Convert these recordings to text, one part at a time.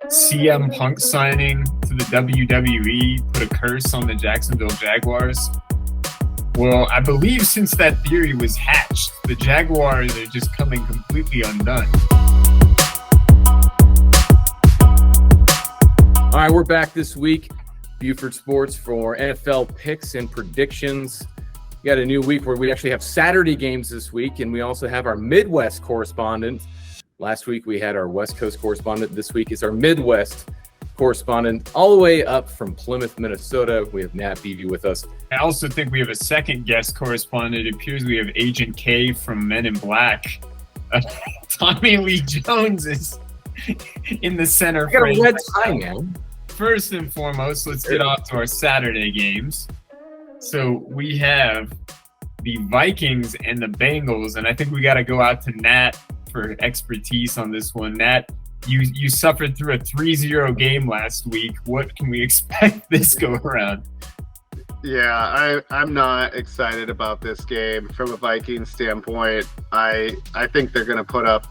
CM Punk signing to the WWE put a curse on the Jacksonville Jaguars? Well, I believe since that theory was hatched, the Jaguars are just coming completely undone. All right, we're back this week, Buford Sports, for NFL picks and predictions. We got a new week where we actually have Saturday games this week, and we also have our Mid-West Correspondent. Last week we had our West Coast correspondent. This week is our Mid-West correspondent, all the way up from Plymouth, Minnesota. We have Nat Beebe with us. I also think we have a second guest correspondent. It appears we have Agent K from Men in Black. Tommy Lee Jones is in the center. I got a red tie, man. First and foremost, let's get off to our Saturday games. So we have the Vikings and the Bengals, and I think we got to go out to Nat for expertise on this one. Nat, you suffered through a 3-0 game last week. What can we expect this go around? Yeah, I'm not excited about this game from a Vikings standpoint. I think they're going to put up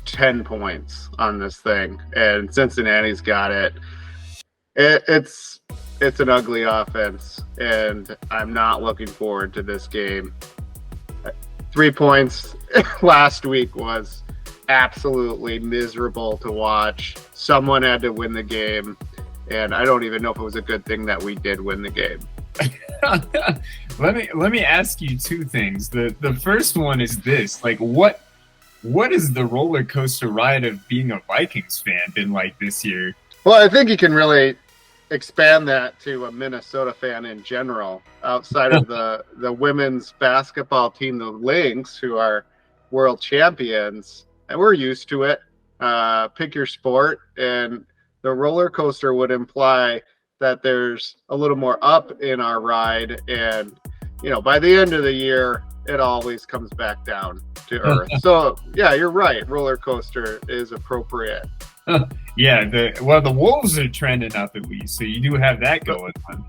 10 points on this thing, and Cincinnati's got it. It's an ugly offense, and I'm not looking forward to this game. 3 points last week was absolutely miserable to watch. Someone had to win the game, and I don't even know if it was a good thing that we did win the game. Let me ask you two things. The first one is this: like, what is the roller coaster ride of being a Vikings fan been like this year? Well, I think you can really expand that to a Minnesota fan in general, outside of the women's basketball team, the Lynx, who are world champions, and we're used to it. Pick your sport, and the roller coaster would imply that there's a little more up in our ride, and by the end of the year, it always comes back down to earth. So yeah, you're right. Roller coaster is appropriate. Yeah, the Wolves are trending up at least, so you do have that going on.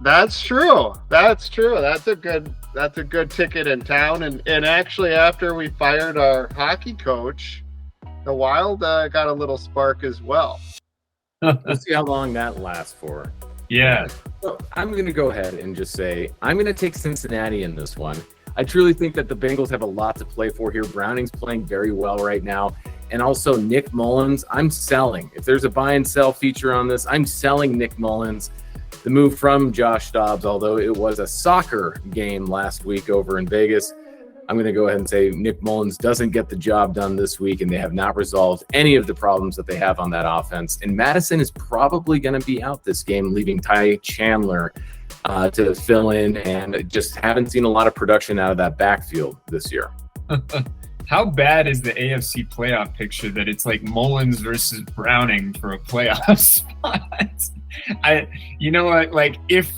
That's true. That's a good ticket in town. And actually, after we fired our hockey coach, the Wild got a little spark as well. We'll see how long that lasts for. Yeah. So I'm going to go ahead and just say I'm going to take Cincinnati in this one. I truly think that the Bengals have a lot to play for here. Browning's playing very well right now. And also Nick Mullins, I'm selling. If there's a buy and sell feature on this, I'm selling Nick Mullins. The move from Josh Dobbs, although it was a soccer game last week over in Vegas, I'm going to go ahead and say Nick Mullins doesn't get the job done this week, and they have not resolved any of the problems that they have on that offense. And Madison is probably going to be out this game, leaving Ty Chandler to fill in, and just haven't seen a lot of production out of that backfield this year. How bad is the AFC playoff picture that it's like Mullins versus Browning for a playoff spot? You know what? Like, if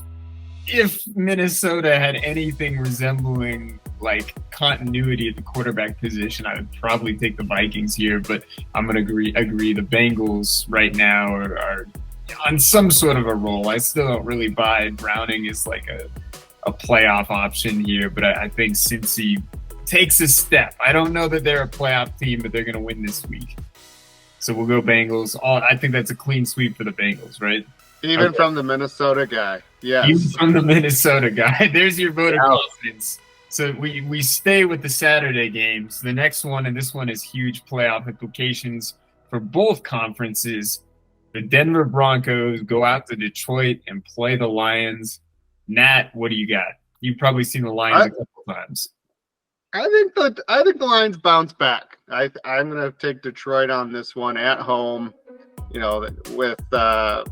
Minnesota had anything resembling like continuity at the quarterback position, I would probably take the Vikings here. But I'm gonna agree. The Bengals right now are on some sort of a roll. I still don't really buy Browning as like a playoff option here, but I think Cincy takes a step. I don't know that they're a playoff team, but they're going to win this week. So we'll go Bengals. I think that's a clean sweep for the Bengals, right? Even from the Minnesota guy. Yes. Even from the Minnesota guy. There's your vote of confidence. So we stay with the Saturday games. The next one, and this one has huge playoff implications for both conferences. The Denver Broncos go out to Detroit and play the Lions. Nat, what do you got? You've probably seen the Lions a couple times. I think the Lions bounce back. I'm going to take Detroit on this one at home. With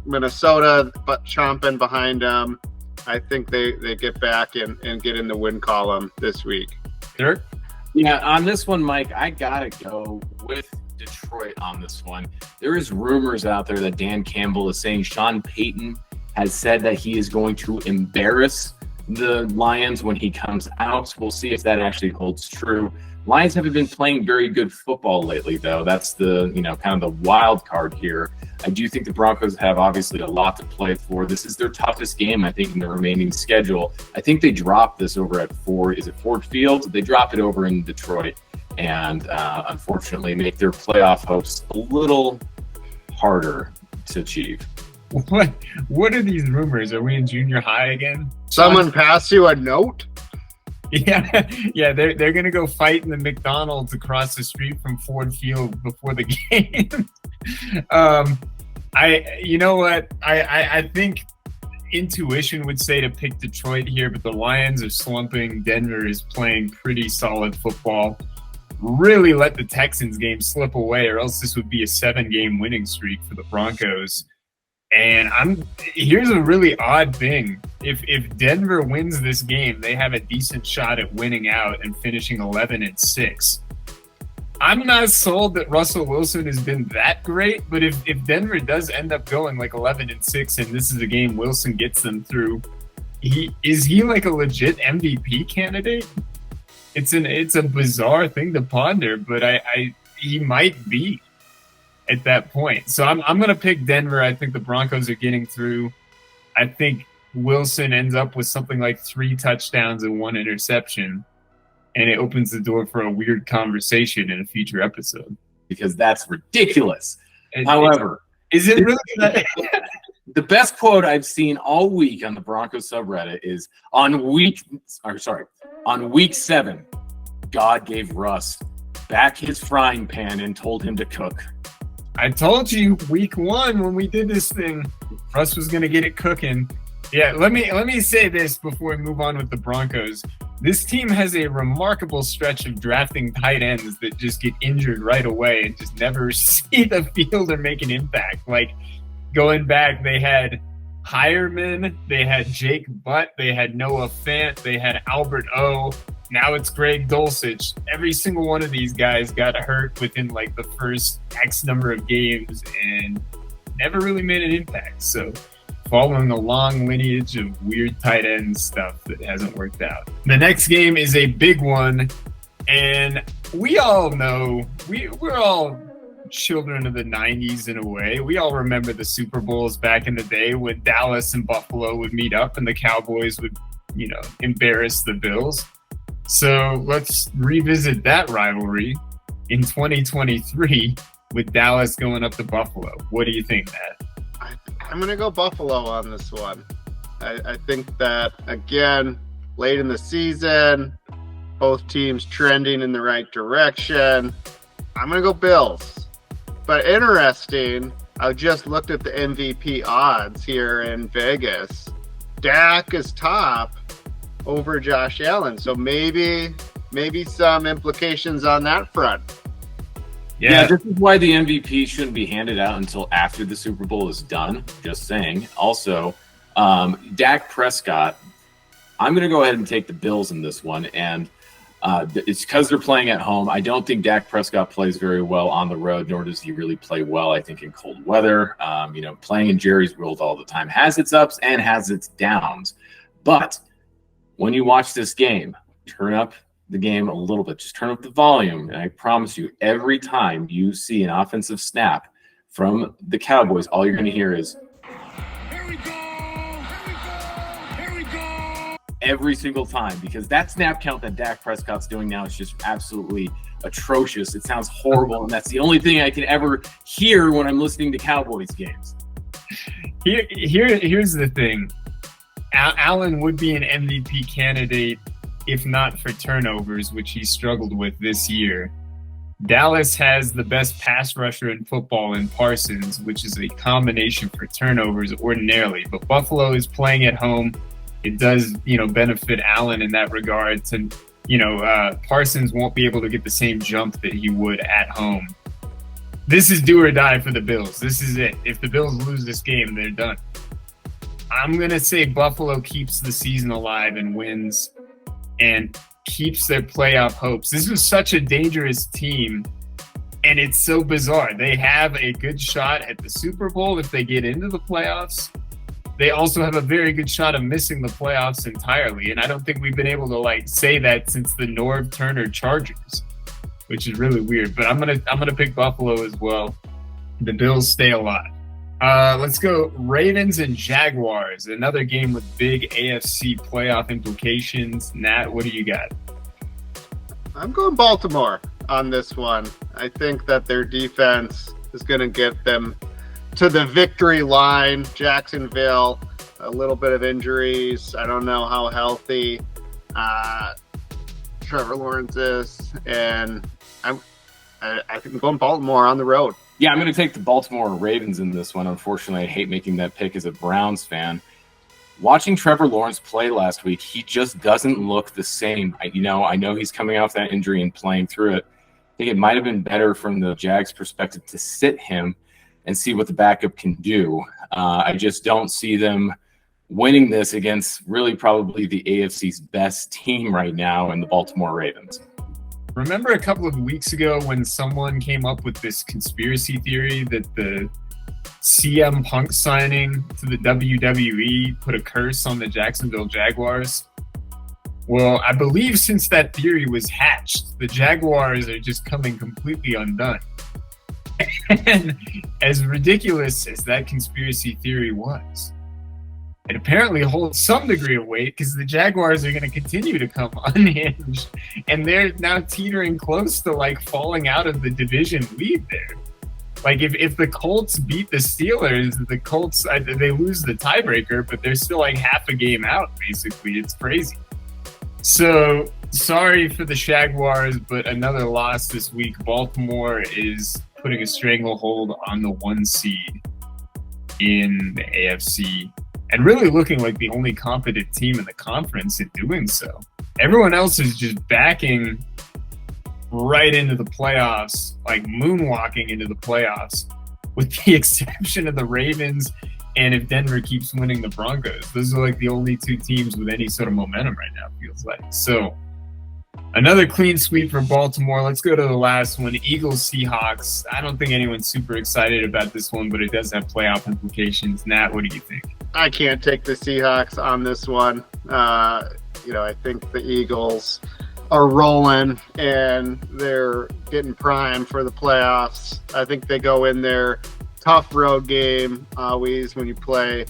Minnesota but chomping behind them, I think they get back and get in the win column this week. Sure. Yeah, on this one, Mike, I gotta go with Detroit on this one. There is rumors out there that Dan Campbell is saying Sean Payton has said that he is going to embarrass the Lions when he comes out. We'll see if that actually holds true. Lions haven't been playing very good football lately, though. That's the, kind of the wild card here. I do think the Broncos have obviously a lot to play for. This is their toughest game, I think, in the remaining schedule. I think they dropped this over at Ford Field? They dropped it over in Detroit and unfortunately make their playoff hopes a little harder to achieve. What are these rumors? Are we in junior high again? Someone pass you a note? Yeah, yeah, they're gonna go fight in the McDonald's across the street from Ford Field before the game. You know what? I think intuition would say to pick Detroit here, but the Lions are slumping. Denver is playing pretty solid football. Really let the Texans game slip away, or else this would be a 7-game winning streak for the Broncos. And here's a really odd thing. If Denver wins this game, they have a decent shot at winning out and finishing 11-6. I'm not sold that Russell Wilson has been that great, but if Denver does end up going like 11-6 and this is a game Wilson gets them through, is he like a legit MVP candidate? It's a bizarre thing to ponder, but he might be at that point. So I'm going to pick Denver. I think the Broncos are getting through. I think Wilson ends up with something like 3 touchdowns and 1 interception, and it opens the door for a weird conversation in a future episode. Because that's ridiculous. However, is it really that? The best quote I've seen all week on the Broncos subreddit is on week 7, God gave Russ back his frying pan and told him to cook. I told you week 1 when we did this thing, Russ was going to get it cooking. Yeah, let me say this before we move on with the Broncos. This team has a remarkable stretch of drafting tight ends that just get injured right away and just never see the field or make an impact. Like, going back, they had Hireman, they had Jake Butt, they had Noah Fant, they had Albert O. Now it's Greg Dulcich. Every single one of these guys got hurt within like the first X number of games and never really made an impact. So following a long lineage of weird tight end stuff that hasn't worked out. The next game is a big one, and we all know, we're all children of the 90s in a way. We all remember the Super Bowls back in the day when Dallas and Buffalo would meet up and the Cowboys would, embarrass the Bills. So let's revisit that rivalry in 2023 with Dallas going up to Buffalo. What do you think, Matt? I'm going to go Buffalo on this one. I think that, again, late in the season, both teams trending in the right direction. I'm going to go Bills. But interesting, I just looked at the MVP odds here in Vegas. Dak is top over Josh Allen. So maybe some implications on that front. Yeah, this is why the MVP shouldn't be handed out until after the Super Bowl is done. Just saying. Also, Dak Prescott, I'm going to go ahead and take the Bills in this one. And it's because they're playing at home. I don't think Dak Prescott plays very well on the road, nor does he really play well, I think, in cold weather. Playing in Jerry's World all the time has its ups and has its downs. But when you watch this game, turn up the game a little bit. Just turn up the volume, and I promise you, every time you see an offensive snap from the Cowboys, all you're going to hear is, "Here we go! Here we go!" Every single time, because that snap count that Dak Prescott's doing now is just absolutely atrocious. It sounds horrible, and that's the only thing I can ever hear when I'm listening to Cowboys games. Here's the thing. Allen would be an MVP candidate if not for turnovers, which he struggled with this year. Dallas has the best pass rusher in football in Parsons, which is a combination for turnovers ordinarily. But Buffalo is playing at home. It does, benefit Allen in that regard. Parsons won't be able to get the same jump that he would at home. This is do or die for the Bills. This is it. If the Bills lose this game, they're done. I'm going to say Buffalo keeps the season alive and wins and keeps their playoff hopes. This was such a dangerous team, and it's so bizarre. They have a good shot at the Super Bowl if they get into the playoffs. They also have a very good shot of missing the playoffs entirely, and I don't think we've been able to say that since the Norv Turner Chargers, which is really weird. But I'm gonna pick Buffalo as well. The Bills stay alive. Let's go Ravens and Jaguars. Another game with big AFC playoff implications. Nat, what do you got? I'm going Baltimore on this one. I think that their defense is going to get them to the victory line. Jacksonville, a little bit of injuries. I don't know how healthy Trevor Lawrence is, and I think I'm going Baltimore on the road. Yeah, I'm going to take the Baltimore Ravens in this one. Unfortunately, I hate making that pick as a Browns fan. Watching Trevor Lawrence play last week, he just doesn't look the same. I know he's coming off that injury and playing through it. I think it might have been better from the Jags' perspective to sit him and see what the backup can do. I just don't see them winning this against really probably the AFC's best team right now in the Baltimore Ravens. Remember a couple of weeks ago when someone came up with this conspiracy theory that the CM Punk signing to the WWE put a curse on the Jacksonville Jaguars? Well, I believe since that theory was hatched, the Jaguars are just coming completely undone. And as ridiculous as that conspiracy theory was, it apparently holds some degree of weight because the Jaguars are going to continue to come unhinged, and they're now teetering close to like falling out of the division lead there. Like if the Colts beat the Steelers, the Colts, they lose the tiebreaker, but they're still like half a game out, basically. It's crazy. So sorry for the Jaguars, but another loss this week. Baltimore is putting a stranglehold on the 1 seed in the AFC and really looking like the only competent team in the conference in doing so. Everyone else is just backing right into the playoffs, like moonwalking into the playoffs, with the exception of the Ravens and if Denver keeps winning, the Broncos. Those are like the only two teams with any sort of momentum right now, feels like. So another clean sweep for Baltimore. Let's go to the last one, Eagles-Seahawks. I don't think anyone's super excited about this one, but it does have playoff implications. Nat, what do you think? I can't take the Seahawks on this one. I think the Eagles are rolling and they're getting primed for the playoffs. I think they go in there. Tough road game always when you play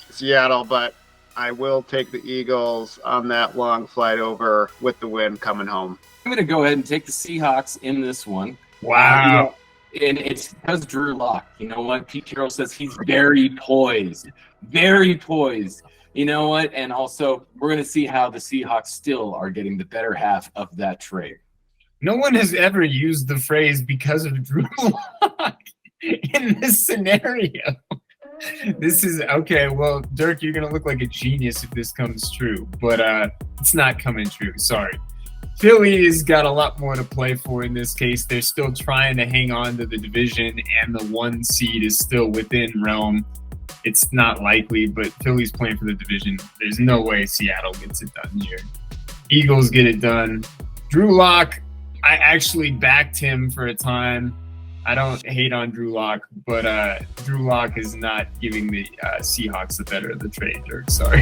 Seattle, but I will take the Eagles on that long flight over with the win coming home. I'm going to go ahead and take the Seahawks in this one. Wow. And it's because Drew Lock. You know what? Pete Carroll says he's very poised. Very poised. You know what? And also, we're going to see how the Seahawks still are getting the better half of that trade. No one has ever used the phrase because of Drew Lock in this scenario. This is okay. Well, Dirk, you're going to look like a genius if this comes true, but it's not coming true. Sorry. Philly's got a lot more to play for in this case. They're still trying to hang on to the division, and the 1 seed is still within realm. It's not likely, but Philly's playing for the division. There's no way Seattle gets it done here. Eagles get it done. Drew Lock, I actually backed him for a time. I don't hate on Drew Lock, but Drew Lock is not giving the Seahawks the better of the trade, Dirk. Sorry.